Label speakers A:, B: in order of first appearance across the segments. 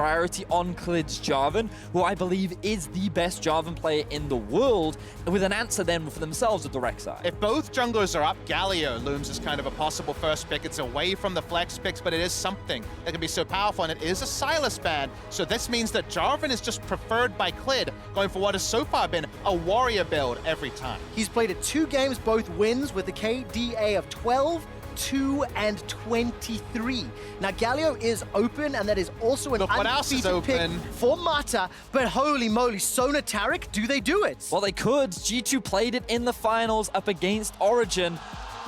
A: priority on Klid's Jarvan, who I believe is the best Jarvan player in the world, with an answer then for themselves with the Rek'Sai.
B: If both junglers are up, Galio looms as kind of a possible first pick. It's away from the flex picks, but it is something that can be so powerful, and it is a Silas ban. So this means that Jarvan is just preferred by Klid, going for what has so far been a warrior build every time.
C: He's played it 2 games, both wins, with a KDA of 12, 2, and 23. Now, Galio is open, and that is also an undefeated pick for Mata, but holy moly, Sona Taric, do they do it?
A: Well, they could. G2 played it in the finals up against Origin.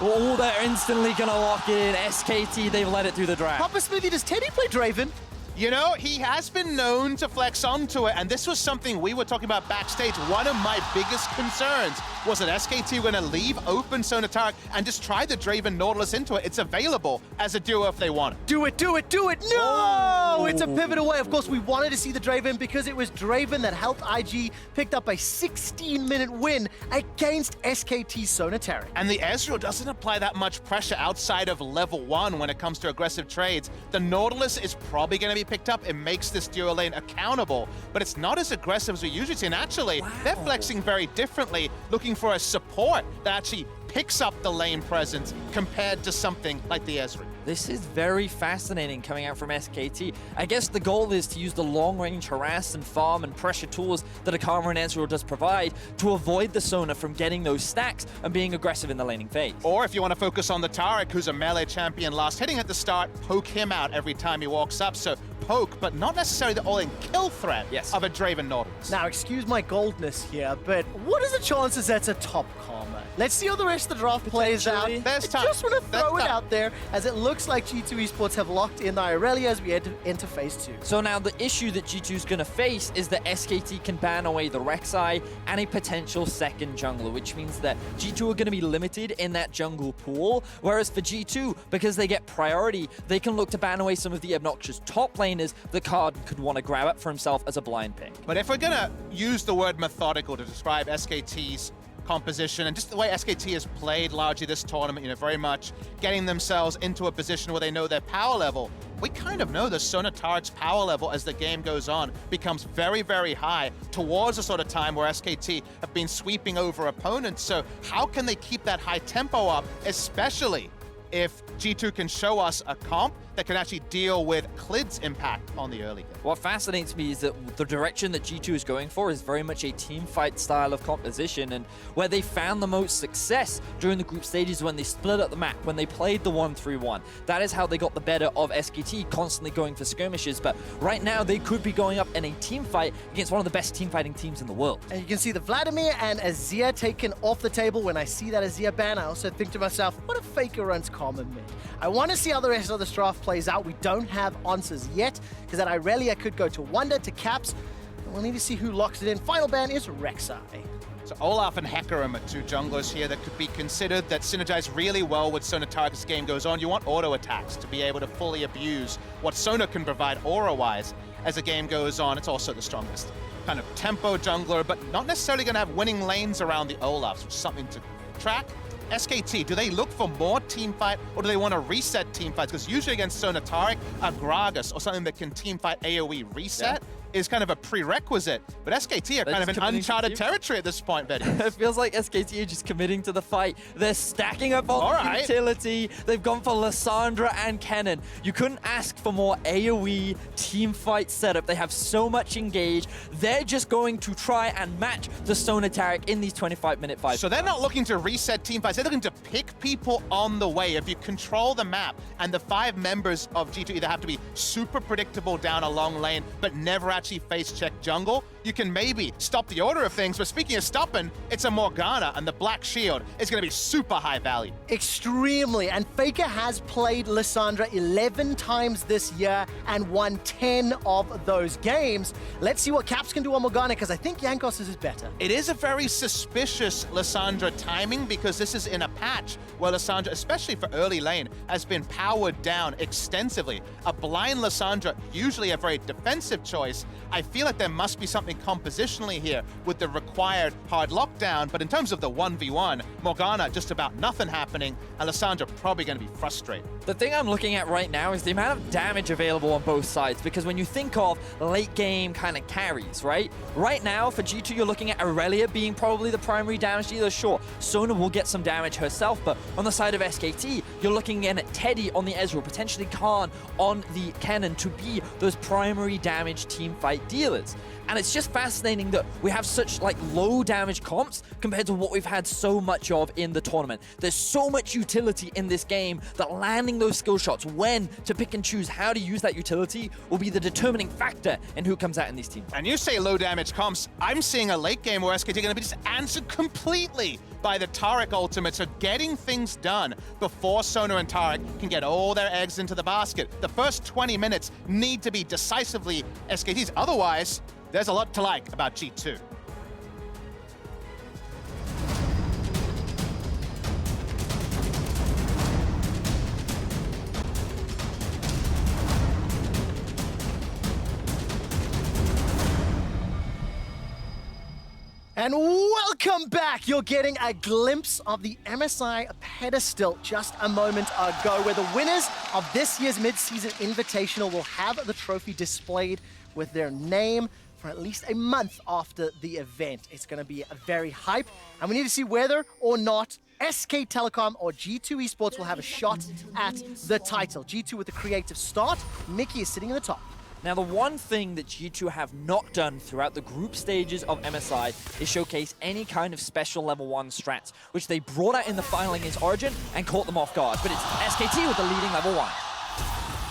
A: Oh, they're instantly going to lock it in. SKT, they've let it through the draft.
C: Papa Smithy, does Teddy play Draven?
B: You know, he has been known to flex onto it, and this was something we were talking about backstage. One of my biggest concerns was that SKT were going to leave open Sona Taric and just try the Draven Nautilus into it. It's available as a duo if they want it.
C: Do it, do it, do it! No! Oh. It's a pivot away. Of course, we wanted to see the Draven because it was Draven that helped IG picked up a 16-minute win against SKT Sona Taric.
B: And the Ezreal doesn't apply that much pressure outside of level 1 when it comes to aggressive trades. The Nautilus is probably going to be picked up. It makes this duo lane accountable, but it's not as aggressive as we usually see. And actually, they're flexing very differently, looking for a support that actually picks up the lane presence compared to something like the Ezreal.
A: This is very fascinating coming out from SKT. I guess the goal is to use the long-range harass and farm and pressure tools that a Karma and Ezreal does provide to avoid the Sona from getting those stacks and being aggressive in the laning phase.
B: Or if you want to focus on the Taric, who's a melee champion last hitting at the start, poke him out every time he walks up. So poke, but not necessarily the all-in kill threat of a Draven Nautilus.
C: Now, excuse my goldness here, but what are the chances that's a top Karma? Let's see how the rest of the draft plays out. I just want to throw it out there, as it looks like G2 Esports have locked in the Irelia as we enter phase 2.
A: So now the issue that G2 is going to face is that SKT can ban away the Rek'Sai and a potential second jungler, which means that G2 are going to be limited in that jungle pool, whereas for G2, because they get priority, they can look to ban away some of the obnoxious top laners that Card could want to grab up for himself as a blind pick.
B: But if we're going to use the word methodical to describe SKT's composition and just the way SKT has played largely this tournament, very much getting themselves into a position where they know their power level. We kind of know the Sona Taric's power level as the game goes on becomes very, very high towards the sort of time where SKT have been sweeping over opponents. So how can they keep that high tempo up, especially if G2 can show us a comp that can actually deal with Klid's impact on the early game?
A: What fascinates me is that the direction that G2 is going for is very much a team fight style of composition, and where they found the most success during the group stages when they split up the map, when they played the 1-3-1. That is how they got the better of SKT, constantly going for skirmishes, but right now they could be going up in a team fight against one of the best team fighting teams in the world.
C: And you can see the Vladimir and Azir taken off the table. When I see that Azir ban, I also think to myself, what if Faker runs common mid? I want to see how the rest of this draft plays out. We don't have answers yet, because that Irelia could go to Wonder, to Caps, and we'll need to see who locks it in. Final ban is Rek'Sai.
B: So Olaf and Hecarim are 2 junglers here that could be considered that synergize really well with Sona Taric as the game goes on. You want auto attacks to be able to fully abuse what Sona can provide aura-wise as the game goes on. It's also the strongest kind of tempo jungler, but not necessarily going to have winning lanes around the Olafs, which is something to track. SKT, do they look for more team fight, or do they want to reset team fights? Because usually against Sona Taric, a Gragas or something that can team fight AoE reset is kind of a prerequisite. But SKT are kind of in uncharted territory at this point, Betty.
A: It feels like SKT are just committing to the fight. They're stacking up on utility. They've gone for Lissandra and Kennen. You couldn't ask for more AoE team fight setup. They have so much engage. They're just going to try and match the Sona Taric in these 25-minute fights.
B: So they're not looking to reset team fights. They're looking to pick people on the way. If you control the map, and the 5 members of G2 either have to be super predictable down a long lane, but never actually face check jungle, you can maybe stop the order of things. But speaking of stopping, it's a Morgana, and the Black Shield is going to be super high value.
C: Extremely, and Faker has played Lissandra 11 times this year and won 10 of those games. Let's see what Caps can do on Morgana, because I think Jankos is better.
B: It is a very suspicious Lissandra timing, because this is in a patch where Lissandra, especially for early lane, has been powered down extensively. A blind Lissandra, usually a very defensive choice. I feel like there must be something certainly compositionally here with the required hard lockdown, but in terms of the 1v1, Morgana, just about nothing happening, and Lissandra probably going to be frustrated.
A: The thing I'm looking at right now is the amount of damage available on both sides, because when you think of late game kind of carries, right? Right now, for G2, you're looking at Aurelia being probably the primary damage dealer. Sure, Sona will get some damage herself, but on the side of SKT, you're looking in at Teddy on the Ezreal, potentially Khan on the Cannon to be those primary damage team fight dealers. And it's just fascinating that we have such like low damage comps compared to what we've had so much of in the tournament. There's so much utility in this game that landing those skill shots, when to pick and choose how to use that utility, will be the determining factor in who comes out in these teams.
B: And you say low damage comps, I'm seeing a late game where SKT are going to be just answered completely by the Taric ultimate, so getting things done before Sona and Taric can get all their eggs into the basket. The first 20 minutes need to be decisively SKT's, otherwise there's a lot to like about G2.
C: And welcome back! You're getting a glimpse of the MSI pedestal just a moment ago, where the winners of this year's mid-season invitational will have the trophy displayed with their name for at least a month after the event. It's going to be a very hype, and we need to see whether or not SK Telecom or G2 eSports will have a shot at the title. G2 with the creative start, Mickey is sitting in the top.
A: Now, the one thing that G2 have not done throughout the group stages of MSI is showcase any kind of special level 1 strats, which they brought out in the final against Origin and caught them off guard. But it's SKT with the leading level 1.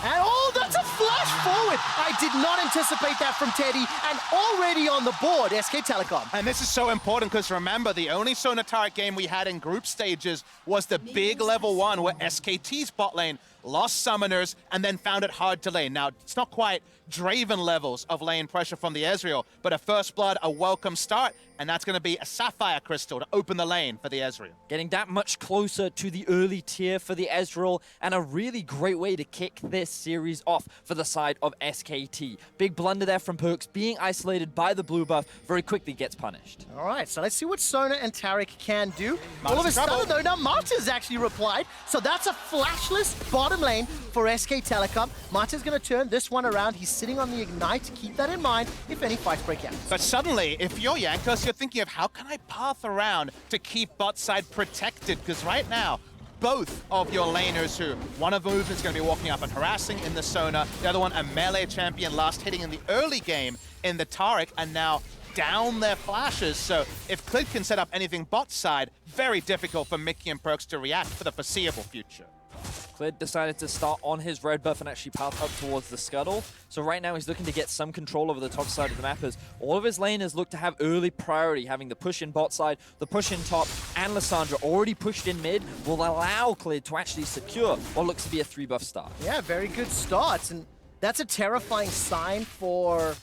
C: And oh, that's a flash forward. I did not anticipate that from Teddy, and already on the board, SK Telecom.
B: And this is so important because remember, the only Sona Taric game we had in group stages was the big level 1 where SKT's bot lane lost summoners and then found it hard to lane. Now, it's not quite Draven levels of lane pressure from the Ezreal, but a first blood, a welcome start, and that's going to be a Sapphire Crystal to open the lane for the Ezreal.
A: Getting that much closer to the early tier for the Ezreal, and a really great way to kick this series off for the side of SKT. Big blunder there from Perkz, being isolated by the blue buff, very quickly gets punished.
C: All right, so let's see what Sona and Taric can do.
B: Marta's
C: All of a sudden,
B: trouble.
C: though, now Marta's actually replied, so that's a flashless bottom lane for SK Telecom. Marta's going to turn this one around. He's sitting on the Ignite. Keep that in mind if any fights break out.
B: But suddenly, if you're Jankos, you're thinking of how can I path around to keep bot side protected? Because right now, both of your laners, who one of them is going to be walking up and harassing in the Sona, the other one a melee champion last hitting in the early game in the Taric, and now down their flashes. So if Clid can set up anything bot side, very difficult for Mickey and Perkz to react for the foreseeable future.
A: Clid decided to start on his red buff and actually path up towards the Scuttle. So right now he's looking to get some control over the top side of the map, as all of his laners look to have early priority, having the push in bot side, the push in top, and Lissandra already pushed in mid will allow Clid to actually secure what looks to be a 3-buff start.
C: Yeah, very good starts, and that's a terrifying sign for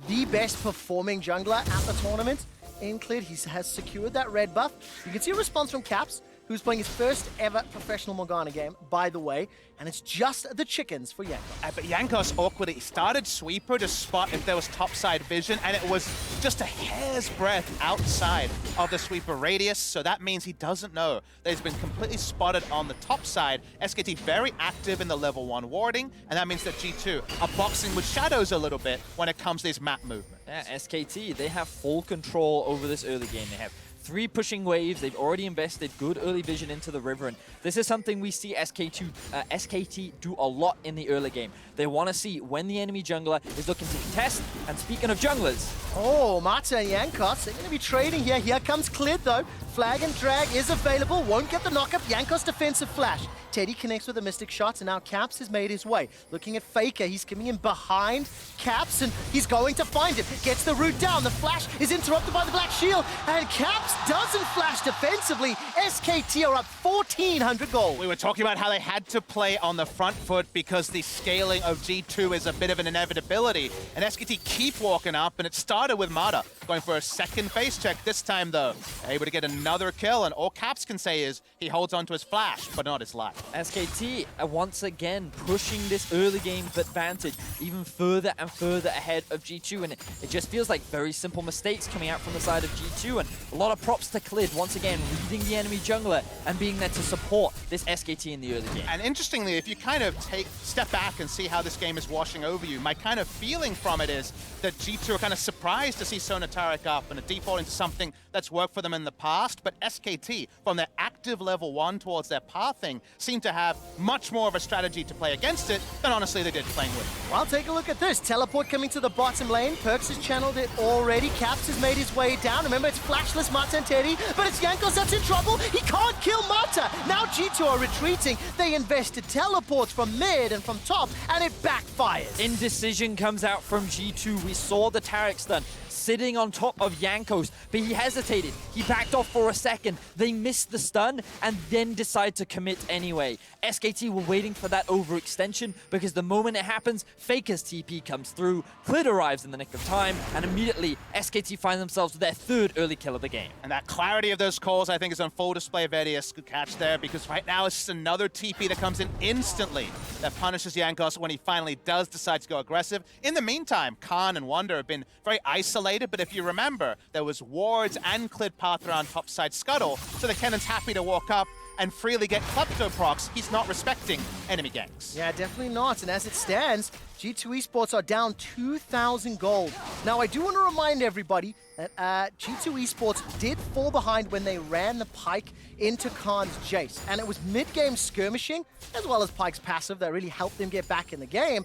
C: the best performing jungler at the tournament. In Clid, he has secured that red buff. You can see a response from Caps, who's playing his first ever professional Morgana game, by the way, and it's just the chickens for Jankos.
B: But Jankos awkwardly started Sweeper to spot if there was topside vision, and it was just a hair's breadth outside of the Sweeper radius, so that means he doesn't know that he's been completely spotted on the top side. SKT very active in the level 1 warding, and that means that G2 are boxing with shadows a little bit when it comes to these map movements.
A: Yeah, SKT, they have full control over this early game. They have 3 pushing waves. They've already invested good early vision into the river, and this is something we see SKT do a lot in the early game. They want to see when the enemy jungler is looking to contest, and speaking of junglers...
C: Oh, Marta and Jankos, they're going to be trading here. Here comes Clid, though. Flag and drag is available, won't get the knockup. Jankos defensive flash. Teddy connects with a Mystic Shot, and now Caps has made his way. Looking at Faker, he's coming in behind Caps, and he's going to find him. Gets the root down, the flash is interrupted by the Black Shield, and Caps doesn't flash defensively. SKT are up 1,400 gold.
B: We were talking about how they had to play on the front foot because the scaling of G2 is a bit of an inevitability. And SKT keep walking up, and it started with Mata going for a second face check. This time, though, able to get another kill, and all Caps can say is he holds onto his flash, but not his life.
A: SKT are once again pushing this early game advantage even further and further ahead of G2, and it just feels like very simple mistakes coming out from the side of G2, and a lot of props to Clid once again reading the enemy jungler and being there to support this SKT in the early game.
B: And interestingly, if you kind of step back and see how this game is washing over you, my kind of feeling from it is that G2 are kind of surprised to see Sona Taric up and a default into something that's worked for them in the past, but SKT, from their active level 1 towards their pathing, seem to have much more of a strategy to play against it than honestly they did playing with it.
C: Well, take a look at this. Teleport coming to the bottom lane. Perks has channeled it already. Caps has made his way down. Remember, it's flashless Mata and Teddy, but it's Jankos that's in trouble. He can't kill Mata. Now G2 are retreating. They invested teleports from mid and from top, and it backfires.
A: Indecision comes out from G2. We saw the Taric stun sitting on top of Jankos, but he hesitated. He backed off for a second. They missed the stun and then decide to commit anyway. SKT were waiting for that overextension because the moment it happens, Faker's TP comes through, Clid arrives in the nick of time, and immediately SKT find themselves with their third early kill of the game.
B: And that clarity of those calls, I think, is on full display. Verius could catch there because right now it's just another TP that comes in instantly that punishes Jankos when he finally does decide to go aggressive. In the meantime, Khan and Wonder have been very isolated, but if you remember, there was wards and Clid path around topside Scuttle, so the Kennon's happy to walk up and freely get Klepto procs. He's not respecting enemy ganks.
C: Yeah, definitely not. And as it stands, G2 eSports are down 2,000 gold. Now, I do want to remind everybody that G2 eSports did fall behind when they ran the Pyke into Khan's Jace. And it was mid-game skirmishing, as well as Pyke's passive, that really helped them get back in the game.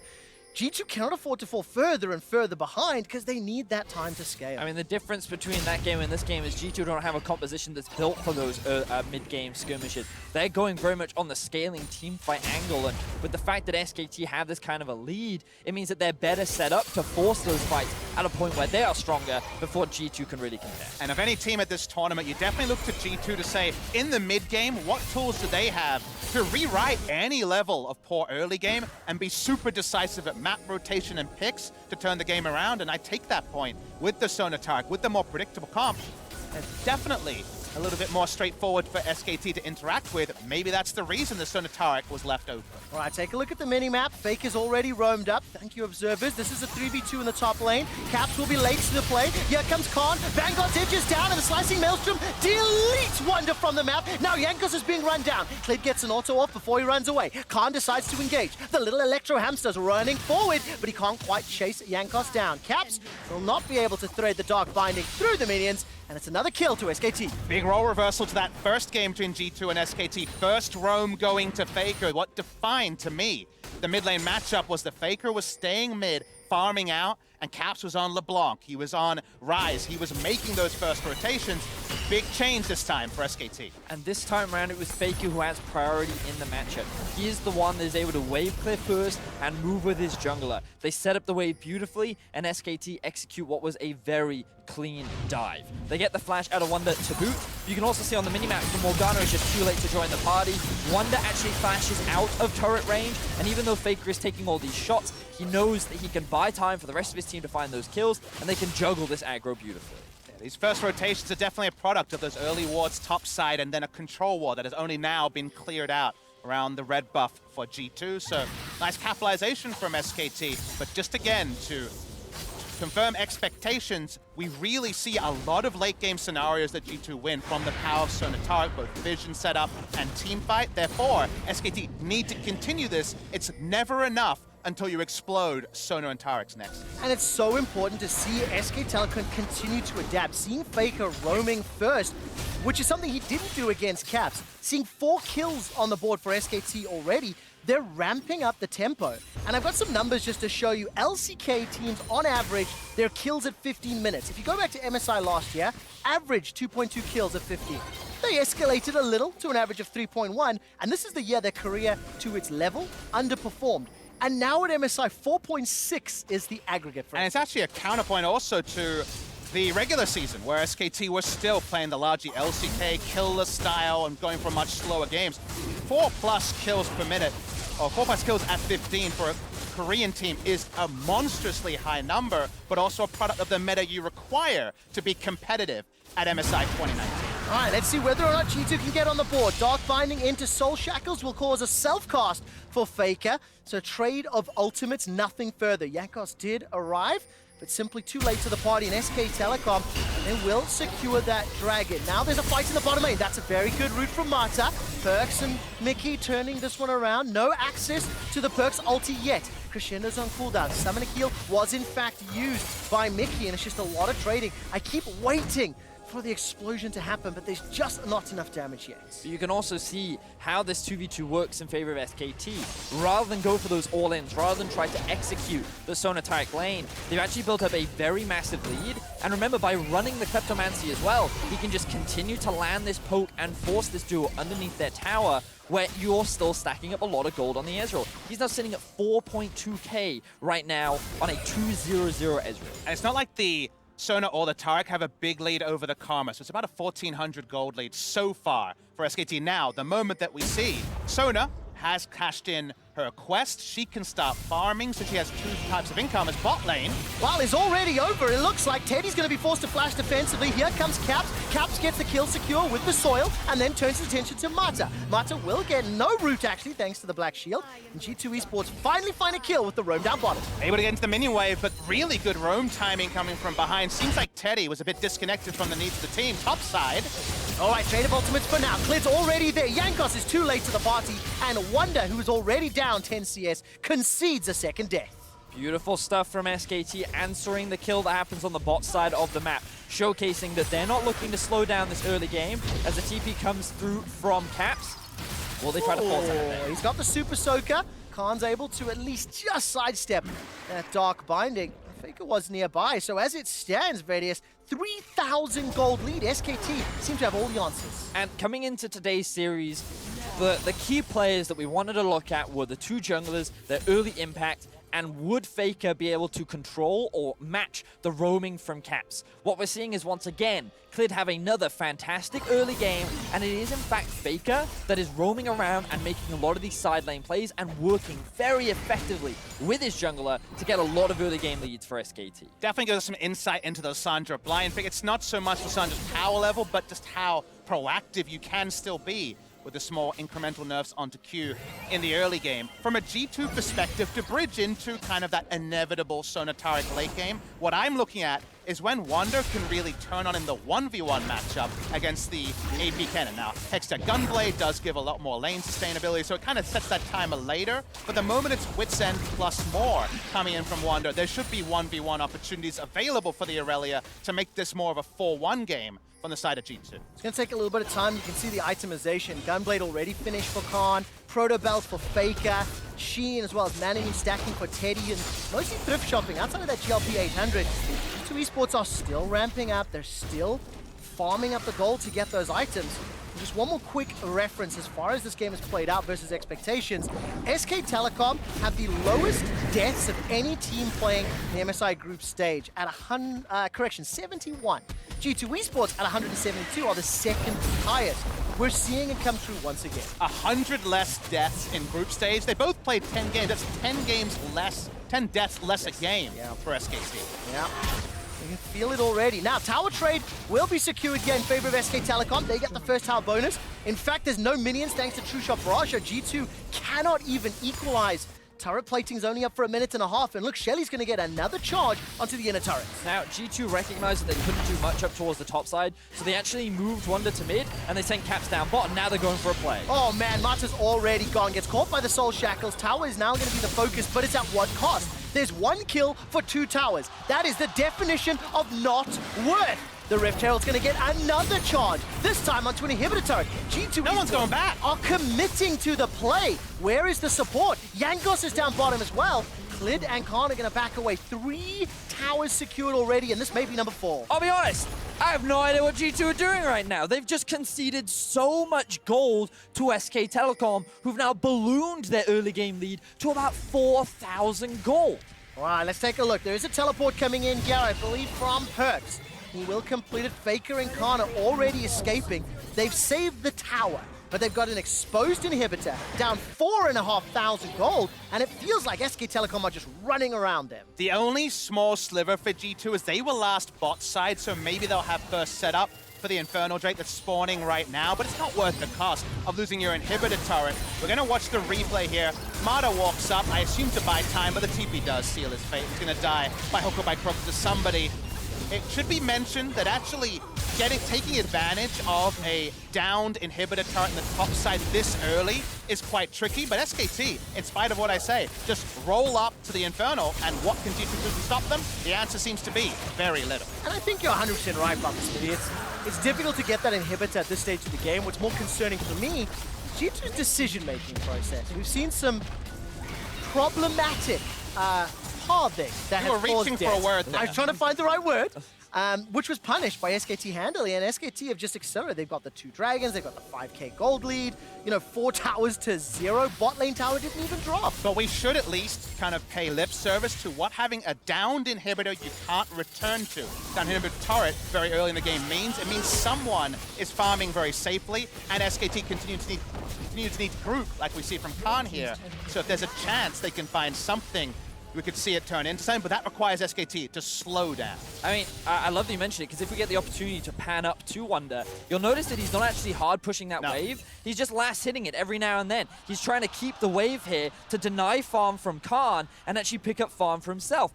C: G2 cannot afford to fall further and further behind because they need that time to scale.
A: I mean, the difference between that game and this game is G2 don't have a composition that's built for those mid-game skirmishes. They're going very much on the scaling team fight angle, and with the fact that SKT have this kind of a lead, it means that they're better set up to force those fights at a point where they are stronger before G2 can really contest.
B: And of any team at this tournament, you definitely look to G2 to say, in the mid-game, what tools do they have to rewrite any level of poor early game and be super decisive at map rotation and picks to turn the game around? And I take that point with the Sona Taric, with the more predictable comp. And definitely a little bit more straightforward for SKT to interact with. Maybe that's the reason the Sona Taric was left open.
C: All right, take a look at the mini-map. Faker's already roamed up. Thank you, observers. This is a 3v2 in the top lane. Caps will be late to the play. Here comes Khan. Vanguard's edges down, and the slicing Maelstrom deletes Wonder from the map. Now Jankos is being run down. Clid gets an auto off before he runs away. Khan decides to engage. The little Electro Hamster's running forward, but he can't quite chase Jankos down. Caps will not be able to thread the Dark Binding through the minions, and it's another kill to SKT.
B: Big role reversal to that first game between G2 and SKT. First roam going to Faker. What defined to me the mid lane matchup was the Faker was staying mid, farming out, and Caps was on LeBlanc. He was on Ryze. He was making those first rotations. Big change this time for SKT.
A: And this time around, it was Faker who has priority in the matchup. He is the one that is able to wave clear first and move with his jungler. They set up the wave beautifully, and SKT execute what was a very clean dive. They get the flash out of Wonder to boot. You can also see on the minimap that Morgana is just too late to join the party. Wonder actually flashes out of turret range, and even though Faker is taking all these shots, he knows that he can buy time for the rest of his team to find those kills, and they can juggle this aggro beautifully.
B: These first rotations are definitely a product of those early wards topside and then a control ward that has only now been cleared out around the red buff for G2. So nice capitalization from SKT. But just again, to confirm expectations, we really see a lot of late game scenarios that G2 win from the power of Sona Taric, both vision setup and team fight. Therefore, SKT need to continue this. It's never enough until you explode Sona and Taric's next.
C: And it's so important to see SK Telecom continue to adapt. Seeing Faker roaming first, which is something he didn't do against Caps. Seeing 4 kills on the board for SKT already, they're ramping up the tempo. And I've got some numbers just to show you. LCK teams, on average, their kills at 15 minutes. If you go back to MSI last year, average 2.2 kills at 15. They escalated a little to an average of 3.1, and this is the year their career to its level underperformed. And now at MSI, 4.6 is the aggregate for
B: And it's actually a counterpoint also to the regular season, where SKT was still playing the largely LCK killer style and going for much slower games. 4+ kills per minute, or 4+ kills at 15 for a Korean team is a monstrously high number, but also a product of the meta you require to be competitive at MSI 2019.
C: All right, let's see whether or not G2 can get on the board. Dark Binding into Soul Shackles will cause a self-cast for Faker. So trade of ultimates, nothing further. Jankos did arrive, but simply too late to the party, and SK Telecom, they will secure that dragon. Now there's a fight in the bottom lane. That's a very good route from Mata. Perks and Mickey turning this one around. No access to the Perks ulti yet. Crescendo's on cooldown. Summoner Heal was in fact used by Mickey, and it's just a lot of trading. I keep waiting for the explosion to happen, but there's just not enough damage yet.
A: You can also see how this 2v2 works in favor of SKT. Rather than go for those all-ins, rather than try to execute the Sona Taric lane, they've actually built up a very massive lead. And remember, by running the Kleptomancy as well, he can just continue to land this poke and force this duo underneath their tower, where you're still stacking up a lot of gold on the Ezreal. He's now sitting at 4.2k right now on a 2-0-0 Ezreal.
B: And it's not like the Sona or the Taric have a big lead over the Karma, so it's about a 1,400 gold lead so far for SKT. Now, the moment that we see, Sona has cashed in her quest. She can start farming, so she has 2 types of income as bot lane.
C: Well, it's already over. It looks like Teddy's going to be forced to flash defensively. Here comes Caps. Caps gets the kill secure with the soil and then turns his attention to Mata. Mata will get no root, actually, thanks to the Black Shield. And G2 Esports finally find a kill with the roam down bottom.
B: Able to get into the minion wave, but really good roam timing coming from behind. Seems like Teddy was a bit disconnected from the needs of the team. Top side.
C: All right, trade of ultimates for now. Klid's already there. Jankos is too late to the party. And Wonder, who is already down 10 CS, concedes a second death.
A: Beautiful stuff from SKT, answering the kill that happens on the bot side of the map, showcasing that they're not looking to slow down this early game as the TP comes through from Caps. Will they try to force it?
C: He's got the Super Soaker. Khan's able to at least just sidestep that Dark Binding. Faker was nearby, so as it stands, Vedius, 3,000 gold lead. SKT seem to have all the answers.
A: And coming into today's series, the key players that we wanted to look at were the 2 junglers, their early impact, and would Faker be able to control or match the roaming from Caps? What we're seeing is, once again, Klid have another fantastic early game, and it is in fact Faker that is roaming around and making a lot of these side lane plays and working very effectively with his jungler to get a lot of early game leads for SKT.
B: Definitely gives us some insight into the Sandra blind pick. It's not so much the Sandra's power level, but just how proactive you can still be with the small incremental nerfs onto Q in the early game. From a G2 perspective, to bridge into kind of that inevitable Sona Taric late game, what I'm looking at is when Wander can really turn on in the 1v1 matchup against the AP Cannon. Now, Hextech Gunblade does give a lot more lane sustainability, so it kind of sets that timer later, but the moment it's Wit's End plus more coming in from Wander, there should be 1v1 opportunities available for the Aurelia to make this more of a 4-1 game from the side of G2.
C: It's going to take a little bit of time. You can see the itemization. Gunblade already finished for Khan. Proto Belt for Faker. Sheen, as well as Manning stacking for Teddy, and mostly thrift shopping outside of that GLP 800. G2 Esports are still ramping up. They're still farming up the gold to get those items. And just one more quick reference as far as this game is played out versus expectations. SK Telecom have the lowest deaths of any team playing the MSI group stage at 71. G2 Esports at 172 are the second highest. We're seeing it come true once again.
B: 100 less deaths in group stage. They both played 10 games. That's 10 games less, 10 deaths less a game for SKT.
C: Yeah. You can feel it already. Now, tower trade will be secured here in favor of SK Telecom. They get the first tower bonus. In fact, there's no minions thanks to True Shot Barrage. G2 cannot even equalize. Turret plating's only up for a minute and a half, and look, Shelly's going to get another charge onto the inner turret.
A: Now, G2 recognized that they couldn't do much up towards the top side, so they actually moved Wonder to mid, and they sent Caps down bot, and now they're going for a play.
C: Oh man, Mata's already gone. Gets caught by the Soul Shackles. Tower is now going to be the focus, but it's at what cost? There's 1 kill for 2 towers. That is the definition of not worth. The Rift Herald's going to get another charge, this time onto an inhibitor turret. G2
B: no one's going back.
C: Are committing to the play. Where is the support? Jankos is down bottom as well. Klid and Khan are going to back away. 3 towers secured already, and this may be number 4.
A: I'll be honest, I have no idea what G2 are doing right now. They've just conceded so much gold to SK Telecom, who've now ballooned their early game lead to about 4,000 gold.
C: All right, let's take a look. There is a teleport coming in here, I believe, from Perks. He will complete it. Faker and Khan are already escaping. They've saved the tower, but they've got an exposed inhibitor, down 4,500 gold, and it feels like SK Telecom are just running around them.
B: The only small sliver for G2 is they were last bot side, so maybe they'll have first set up for the Infernal Drake that's spawning right now, but it's not worth the cost of losing your inhibitor turret. We're going to watch the replay here. Mata walks up, I assume to buy time, but the TP does seal his fate. He's going to die by hook or by crook to somebody. It should be mentioned that actually taking advantage of a downed inhibitor turret in the top side this early is quite tricky, but SKT, in spite of what I say, just roll up to the Infernal, and what can G2 do to stop them? The answer seems to be very little.
C: And I think you're 100% right, Brother Smitty. It's difficult to get that inhibitor at this stage of the game. What's more concerning for me, G2's decision-making process. We've seen some problematic pathing that
B: You were
C: has caused
B: reaching for
C: deaths.
B: a word there.
C: I was trying to find the right word. Which was punished by SKT handily, and SKT have just accelerated. They've got the 2 dragons, they've got the 5k gold lead, 4 towers to 0. Bot lane tower didn't even drop.
B: But we should at least kind of pay lip service to what having a downed inhibitor you can't return to, downed inhibitor turret very early in the game means. It means someone is farming very safely, and SKT continue to need group, like we see from Khan here. So if there's a chance they can find something, we could see it turn into something, but that requires SKT to slow down.
A: I mean, I love that you mentioned it, because if we get the opportunity to pan up to Wonder, you'll notice that he's not actually hard pushing that wave. He's just last hitting it every now and then. He's trying to keep the wave here to deny farm from Khan and actually pick up farm for himself.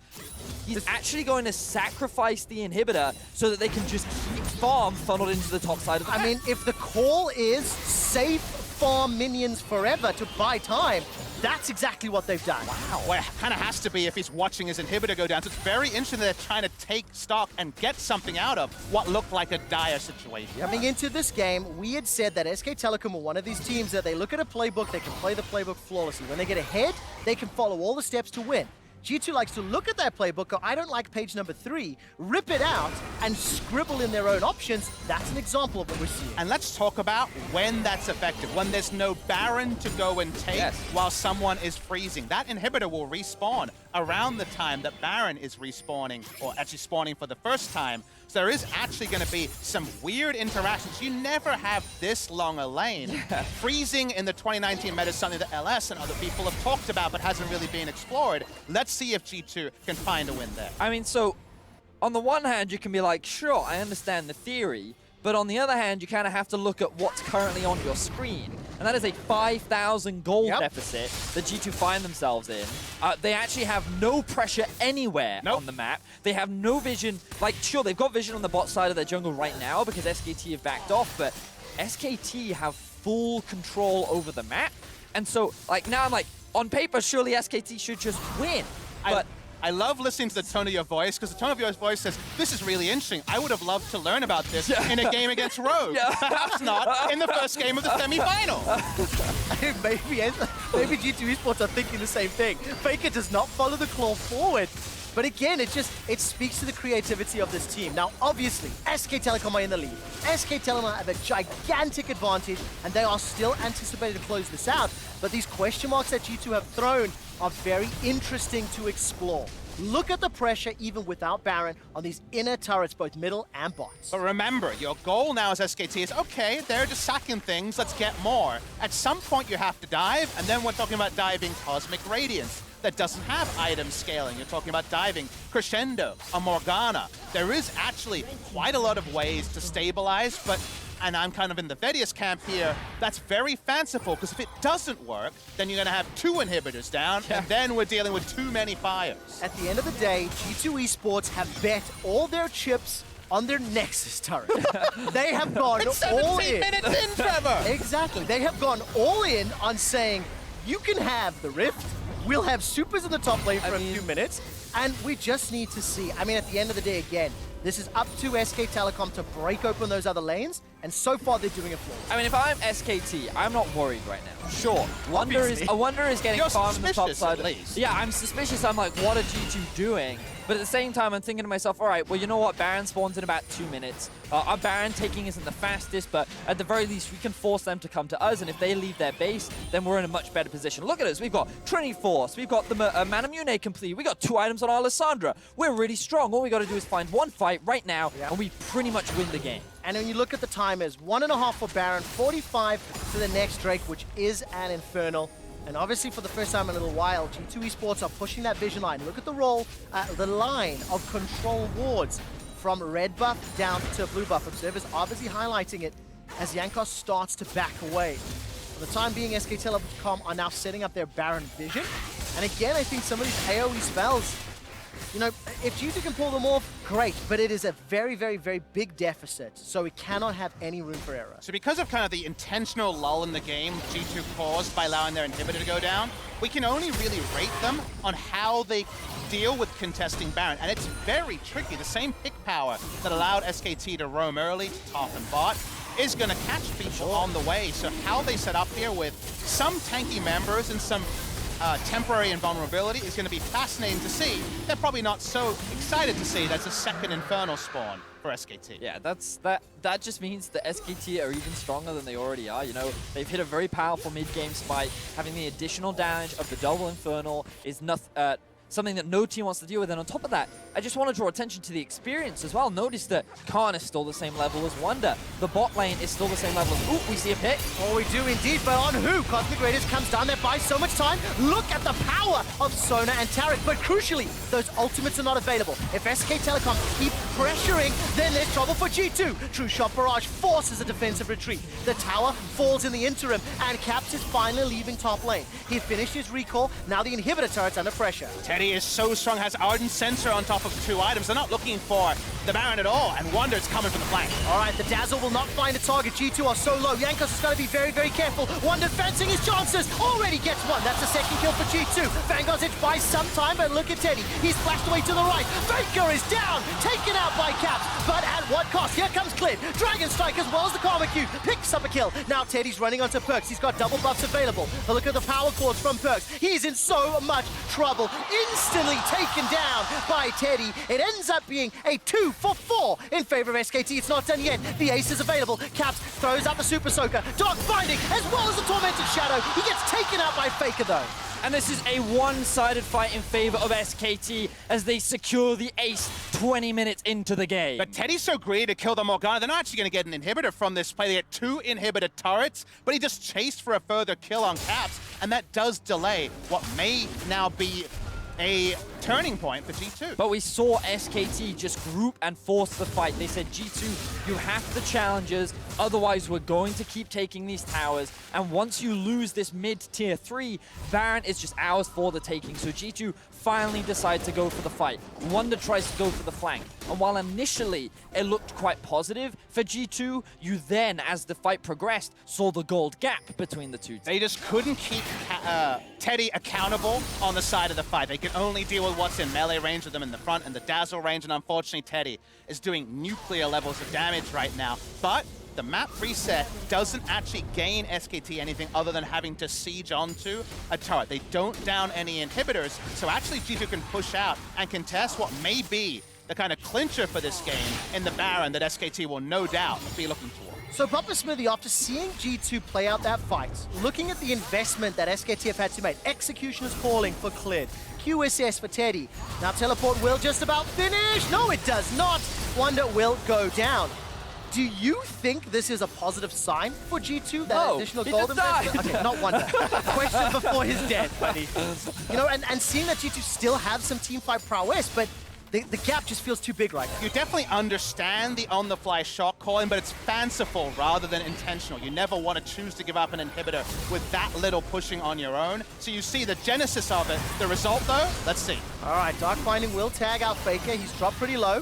A: He's actually going to sacrifice the inhibitor so that they can just keep farm funneled into the top side of the map.
C: I mean, if the call is safe farm minions forever to buy time, that's exactly what they've done.
B: Wow, well, it kind of has to be if he's watching his inhibitor go down. So it's very interesting that they're trying to take stock and get something out of what looked like a dire situation.
C: Coming into this game, we had said that SK Telecom were one of these teams that they look at a playbook, they can play the playbook flawlessly. When they get ahead, they can follow all the steps to win. G2 likes to look at that playbook, go, I don't like page number 3, rip it out, and scribble in their own options. That's an example of what we're seeing.
B: And let's talk about when that's effective, when there's no Baron to go and take while someone is freezing. That inhibitor will respawn around the time that Baron is respawning, or actually spawning for the first time. So there is actually going to be some weird interactions. You never have this long a lane. Freezing in the 2019 meta is something that LS and other people have talked about, but hasn't really been explored. Let's see if G2 can find a win there.
A: I mean, so on the one hand, you can be like, sure, I understand the theory, but on the other hand, you kind of have to look at what's currently on your screen. And that is a 5,000 gold deficit that G2 find themselves in. They actually have no pressure anywhere on the map. They have no vision. Like, sure, they've got vision on the bot side of their jungle right now because SKT have backed off, but SKT have full control over the map. And so, like, now I'm like, on paper, surely SKT should just win. But
B: I love listening to the tone of your voice, because the tone of your voice says, this is really interesting. I would have loved to learn about this in a game against Rogue. Perhaps not in the first game of the semi-final.
C: Maybe G2 eSports are thinking the same thing. Faker does not follow the claw forward. But again, it speaks to the creativity of this team. Now, obviously, SK Telecom are in the lead. SK Telecom have a gigantic advantage, and they are still anticipated to close this out. But these question marks that G2 have thrown are very interesting to explore. Look at the pressure, even without Baron, on these inner turrets, both middle and bots.
B: But remember, your goal now as SKT is, okay, they're just sacking things, let's get more. At some point, you have to dive, and then we're talking about diving Cosmic Radiance. That doesn't have item scaling. You're talking about diving Crescendo, a Morgana. There is actually quite a lot of ways to stabilize, but, and I'm kind of in the Vedius camp here, that's very fanciful, because if it doesn't work, then you're going to have 2 inhibitors down, and then we're dealing with too many fires.
C: At the end of the day, G2 eSports have bet all their chips on their Nexus turret. They have gone all in.
B: 17 minutes in, Trevor!
C: Exactly. They have gone all in on saying, you can have the Rift, we'll have supers in the top lane for a few minutes, and we just need to see. I mean, at the end of the day, again, this is up to SK Telecom to break open those other lanes, and so far they're doing it flawlessly.
A: I mean, if I'm SKT, I'm not worried right now. Sure, Wonder is getting farmed on the top side.
B: At least.
A: Yeah, I'm suspicious. I'm like, what are G2 doing? But at the same time, I'm thinking to myself, all right, well, you know what? Baron spawns in about 2 minutes. Our Baron taking isn't the fastest, but at the very least, we can force them to come to us. And if they leave their base, then we're in a much better position. Look at us. We've got Trinity Force. We've got the Manamune complete. We got 2 items on our Lissandra. We're really strong. All we got to do is find one fight right now, and we pretty much win the game.
C: And when you look at the timers, 1.5 for Baron, 45 for the next Drake, which is an Infernal. And obviously, for the first time in a little while, G2 eSports are pushing that vision line. Look at the line of control wards from red buff down to blue buff. Observers obviously highlighting it as Jankos starts to back away. For the time being, SK Telecom are now setting up their Baron vision. And again, I think some of these AoE spells, you know, if G2 can pull them off, great, but it is a very, very, very big deficit, so it cannot have any room for error.
B: So because of kind of the intentional lull in the game G2 caused by allowing their inhibitor to go down, we can only really rate them on how they deal with contesting Baron, and it's very tricky. The same pick power that allowed SKT to roam early to top and bot is going to catch people on the way, so how they set up here with some tanky members and some temporary invulnerability is going to be fascinating to see. They're probably not so excited to see that's a second Infernal spawn for SKT.
A: Yeah, that just means that SKT are even stronger than they already are. You know, they've hit a very powerful mid-game spike. Having the additional damage of the double Infernal is something that no team wants to deal with. And on top of that, I just want to draw attention to the experience as well. Notice that Khan is still the same level as Wonder. The bot lane is still the same level as... Ooh, we see a pick.
C: Oh, we do indeed, but on who? Cosmic Raiders comes down there, buys so much time. Look at the power of Sona and Taric, but crucially, those ultimates are not available. If SK Telecom keep pressuring, then there's trouble for G2. True Shot Barrage forces a defensive retreat. The tower falls in the interim, and Caps is finally leaving top lane. He finished his recall, now the inhibitor turret's under pressure.
B: Teddy is so strong, has Ardent Sensor on top of 2 items. They're not looking for the Baron at all, and Wonder's coming from the flank.
C: All right, the Dazzle will not find a target. G2 are so low. Jankos has got to be very, very careful. Wonder fencing his chances. Already gets one. That's a second kill for G2. Vanguard's edge buys some time, but look at Teddy. He's flashed away to the right. Faker is down, taken out by Caps, but at what cost? Here comes Clid. Dragon Strike as well as the Karma Cube. Picks up a kill. Now Teddy's running onto Perks. He's got double buffs available. But look at the power chords from Perks. He's in so much trouble. Instantly taken down by Teddy. It ends up being a 2 for 4 in favor of SKT. It's not done yet. The ace is available. Caps throws out the Super Soaker. Dark Binding as well as the Tormented Shadow. He gets taken out by Faker though.
A: And this is a one-sided fight in favor of SKT as they secure the ace 20 minutes into the game.
B: But Teddy's so greedy to kill the Morgana, they're not actually going to get an inhibitor from this play. They get 2 inhibitor turrets, but he just chased for a further kill on Caps, and that does delay what may now be a turning point for G2.
A: But we saw SKT just group and force the fight. They said, G2, you have to challenge us, otherwise we're going to keep taking these towers. And once you lose this mid-tier 3, Baron is just ours for the taking. So G2 finally decide to go for the fight. Wonder tries to go for the flank. And while initially it looked quite positive for G2, you then, as the fight progressed, saw the gold gap between the two teams.
B: They just couldn't keep Teddy accountable on the side of the fight. They could only deal with what's in melee range with them in the front and the dazzle range, and unfortunately Teddy is doing nuclear levels of damage right now. But the map reset doesn't actually gain SKT anything other than having to siege onto a turret. They don't down any inhibitors, so actually G2 can push out and contest what may be the kind of clincher for this game in the Baron that SKT will no doubt be looking for.
C: So Papa Smithy, after seeing G2 play out that fight, looking at the investment that SKT have had to make, execution is calling for Clid, QSS for Teddy. Now Teleport will just about finish. No, it does not. Wonder will go down. Do you think this is a positive sign for G2? That additional gold investment? Okay, not Wonder. Question before he's dead, buddy. You know, and seeing that G2 still have some teamfight prowess, but the gap just feels too big right now.
B: You definitely understand the on-the-fly shot calling, but it's fanciful rather than intentional. You never want to choose to give up an inhibitor with that little pushing on your own. So you see the genesis of it. The result, though, let's see.
C: All right, Dark Binding will tag out Faker. He's dropped pretty low.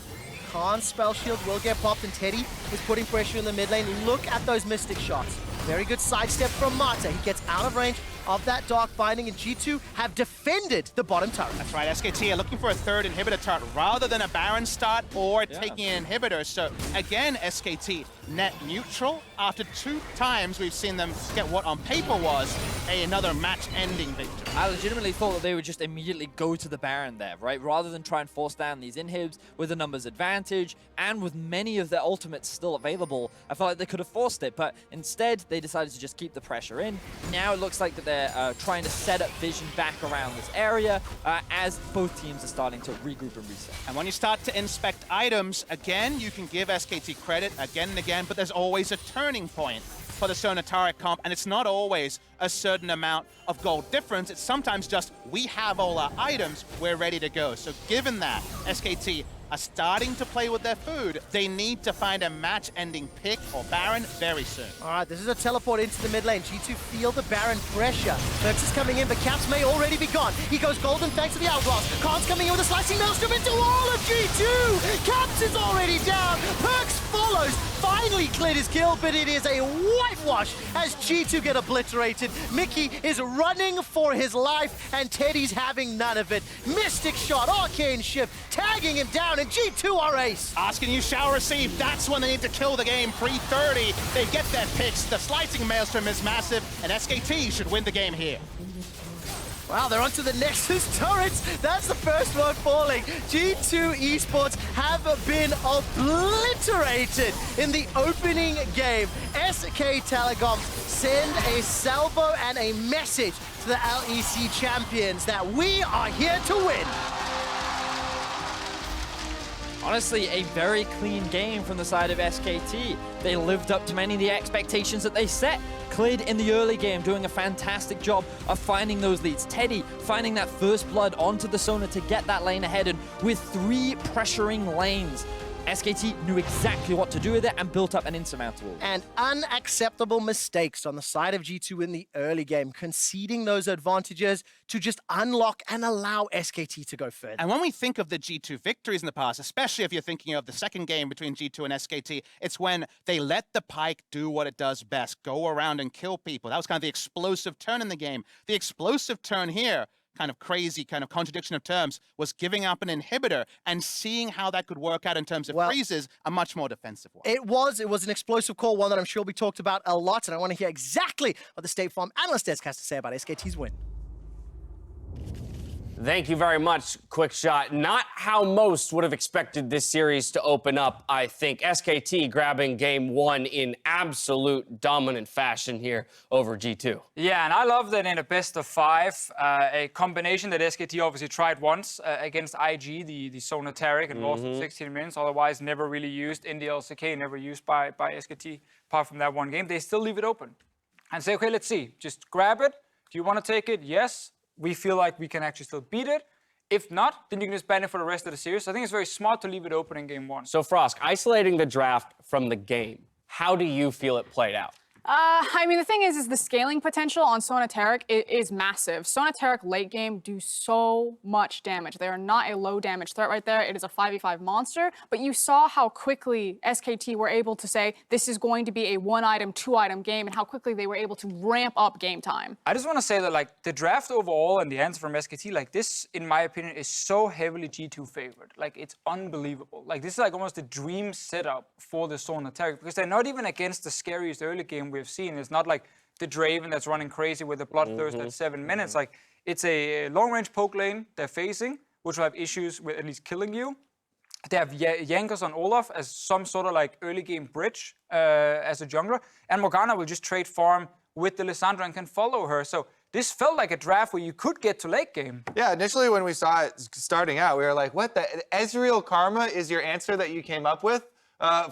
C: Khan's spell shield will get popped, and Teddy is putting pressure in the mid lane. Look at those Mystic shots. Very good sidestep from Mata. He gets out of range, of that Dark Binding, and G2 have defended the bottom turret.
B: That's right, SKT are looking for a third inhibitor turret rather than a Baron start or taking an inhibitor. So again, SKT net neutral. After 2 times we've seen them get what on paper was another match-ending victory.
A: I legitimately thought that they would just immediately go to the Baron there, right? Rather than try and force down these inhibs with the numbers advantage and with many of their ultimates still available, I felt like they could have forced it, but instead they decided to just keep the pressure in. Now it looks like that they're trying to set up vision back around this area as both teams are starting to regroup and reset.
B: And when you start to inspect items, again, you can give SKT credit again and again, but there's always a turning point for the Sona Taric comp, and it's not always a certain amount of gold difference. It's sometimes just, we have all our items, we're ready to go. So given that SKT are starting to play with their food, they need to find a match-ending pick or Baron very soon.
C: All right, this is a teleport into the mid lane. G2 feel the Baron pressure. Perks is coming in, but Caps may already be gone. He goes golden thanks to the Hourglass. Khan's coming in with a slicing maelstrom into all of G2! Caps is already down. Perks follows. Finally cleared his kill, but it is a whitewash as G2 get obliterated. Mickey is running for his life, and Teddy's having none of it. Mystic shot, arcane shift, tagging him down, and G2 are ace.
B: Asking you shall receive, that's when they need to kill the game. Pre-30, they get their picks. The slicing maelstrom is massive, and SKT should win the game here.
C: Wow, they're onto the Nexus turrets. That's the first one falling. G2 eSports have been obliterated in the opening game. SK Telecom send a salvo and a message to the LEC champions that we are here to win.
A: Honestly, a very clean game from the side of SKT. They lived up to many of the expectations that they set. Cleared in the early game, doing a fantastic job of finding those leads. Teddy finding that first blood onto the Sona to get that lane ahead, and with 3 pressuring lanes, SKT knew exactly what to do with it and built up an insurmountable.
C: And unacceptable mistakes on the side of G2 in the early game, conceding those advantages to just unlock and allow SKT to go further.
B: And when we think of the G2 victories in the past, especially if you're thinking of the second game between G2 and SKT, it's when they let the Pyke do what it does best, go around and kill people. That was kind of the explosive turn in the game. The explosive turn here, kind of crazy, kind of contradiction of terms, was giving up an inhibitor and seeing how that could work out in terms of freezes, a much more defensive one.
C: It was an explosive call, one that I'm sure will be talked about a lot, and I want to hear exactly what the State Farm analyst desk has to say about SKT's win.
D: Thank you very much, QuickShot. Not how most would have expected this series to open up, I think. SKT grabbing game 1 in absolute dominant fashion here over G2.
E: Yeah, and I love that in a best of 5, a combination that SKT obviously tried once against IG, the Sona Taric, and lost in 16 minutes, otherwise never really used in the LCK, never used by SKT, apart from that one game. They still leave it open and say, okay, let's see, just grab it. Do you want to take it? Yes. We feel like we can actually still beat it. If not, then you can just ban it for the rest of the series. So I think it's very smart to leave it open in game 1.
D: So Frosk, isolating the draft from the game, how do you feel it played out?
F: I mean, the thing is the scaling potential on Sona Taric is massive. Sona Taric late game do so much damage. They are not a low damage threat right there. It is a 5v5 monster, but you saw how quickly SKT were able to say this is going to be a 1-item, 2-item game, and how quickly they were able to ramp up game time.
E: I just want to say that, like, the draft overall and the answer from SKT, like, this, in my opinion, is so heavily G2 favored. Like, it's unbelievable. Like, this is like almost a dream setup for the Sona Taric, because they're not even against the scariest early game we've seen. It's not like the Draven that's running crazy with the Bloodthirst at 7 minutes. Like, it's a long-range poke lane they're facing, which will have issues with at least killing you. They have Jankos on Olaf as some sort of like early game bridge as a jungler, and Morgana will just trade farm with the Lissandra and can follow her. So this felt like a draft where you could get to late game.
G: Yeah, initially when we saw it starting out, we were like, what the? Ezreal Karma is your answer that you came up with?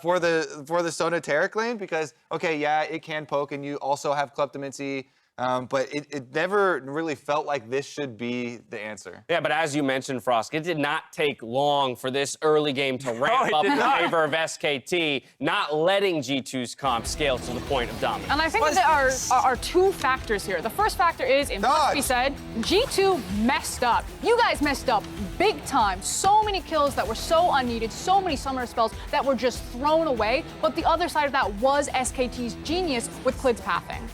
G: For the Sona Taric lane, because okay, yeah, it can poke, and you also have Kleptomancy, but it never really felt like this should be the answer.
D: Yeah, but as you mentioned, Frosk, it did not take long for this early game to ramp up in favor of SKT, not letting G2's comp scale to the point of dominance.
F: And I think that there are 2 factors here. The first factor is, it must be said, G2 messed up. You guys messed up big time. So many kills that were so unneeded, so many summoner spells that were just thrown away. But the other side of that was SKT's genius with Clid's pathing.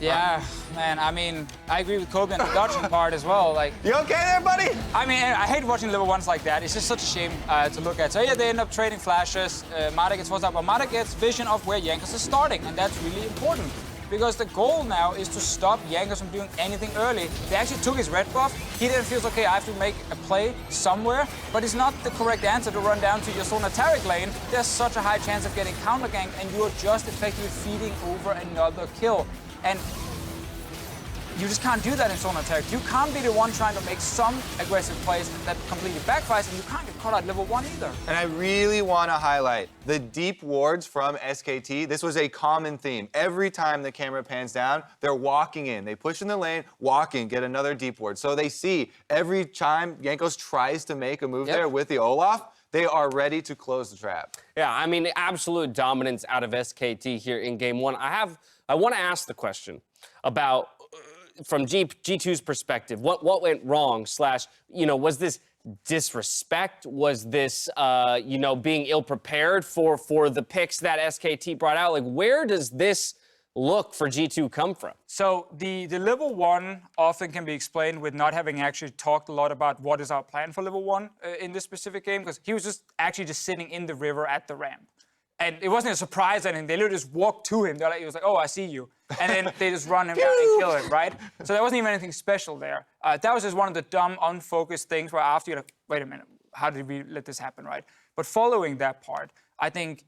E: Yeah, man, I mean, I agree with Kobe on the dodging part as well. Like,
G: You okay there, buddy?
E: I mean, I hate watching level 1s like that. It's just such a shame to look at. So yeah, they end up trading flashes. Mata gets forced out, but Mata gets vision of where Jankos is starting, and that's really important. Because the goal now is to stop Jankos from doing anything early. They actually took his red buff. He then feels, okay, I have to make a play somewhere, but it's not the correct answer to run down to your Zona Taric lane. There's such a high chance of getting counter-ganked, and you're just effectively feeding over another kill. And you just can't do that in Zona Taric. You can't be the one trying to make some aggressive plays that completely backfires, and you can't get caught at level 1 either.
G: And I really want to highlight the deep wards from SKT. This was a common theme. Every time the camera pans down, they're walking in. They push in the lane, walk in, get another deep ward. So they see every time Jankos tries to make a move there with the Olaf, they are ready to close the trap.
D: Yeah, I mean, absolute dominance out of SKT here in game 1. I want to ask the question about, from G2's perspective, what went wrong? Was this disrespect? Was this, being ill-prepared for the picks that SKT brought out? Like, where does this look for G2 come from?
E: So the level 1 often can be explained with not having actually talked a lot about what is our plan for level 1 in this specific game, because he was just sitting in the river at the ramp. And it wasn't a surprise or anything. They literally just walked to him. He was like, oh, I see you. And then they just run him down and kill him, right? So there wasn't even anything special there. That was just one of the dumb, unfocused things where after you're like, wait a minute, how did we let this happen, right? But following that part, I think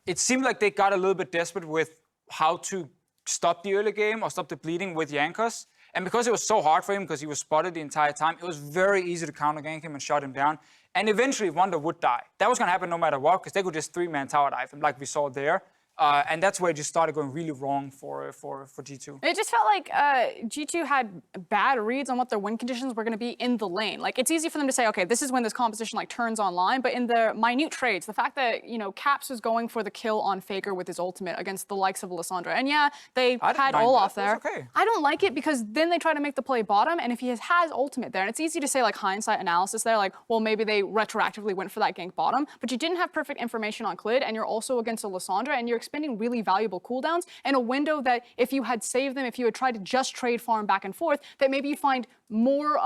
E: it seemed like they got a little bit desperate with how to stop the early game or stop the bleeding with Jankos. And because it was so hard for him, because he was spotted the entire time, it was very easy to counter-gank him and shut him down. And eventually, Wonder would die. That was going to happen no matter what, because they could just 3-man tower dive him, like we saw there. And that's where it just started going really wrong for G2.
F: It just felt like G2 had bad reads on what their win conditions were going to be in the lane. Like, it's easy for them to say, okay, this is when this composition like turns online, but in the minute trades, the fact that, Caps was going for the kill on Faker with his ultimate against the likes of Lissandra, and yeah, they had Olaf there.
E: Okay.
F: I don't like it because then they try to make the play bottom, and if he has ultimate there, and it's easy to say like hindsight analysis there, like, well, maybe they retroactively went for that gank bottom, but you didn't have perfect information on Clid, and you're also against a Lissandra, and you're expending really valuable cooldowns in a window that if you had saved them, if you had tried to just trade farm back and forth, that maybe you'd find more,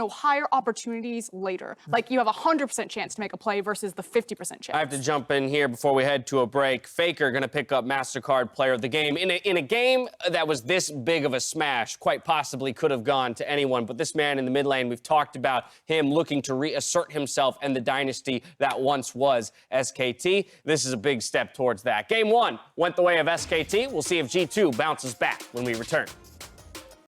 F: higher opportunities later. Like, you have a 100% chance to make a play versus the 50% chance.
D: I have to jump in here before we head to a break. Faker going to pick up MasterCard Player of the Game. In a game that was this big of a smash, quite possibly could have gone to anyone, but this man in the mid lane, we've talked about him looking to reassert himself and the dynasty that once was SKT. This is a big step towards that. Game 1 went the way of SKT. We'll see if G2 bounces back when we return.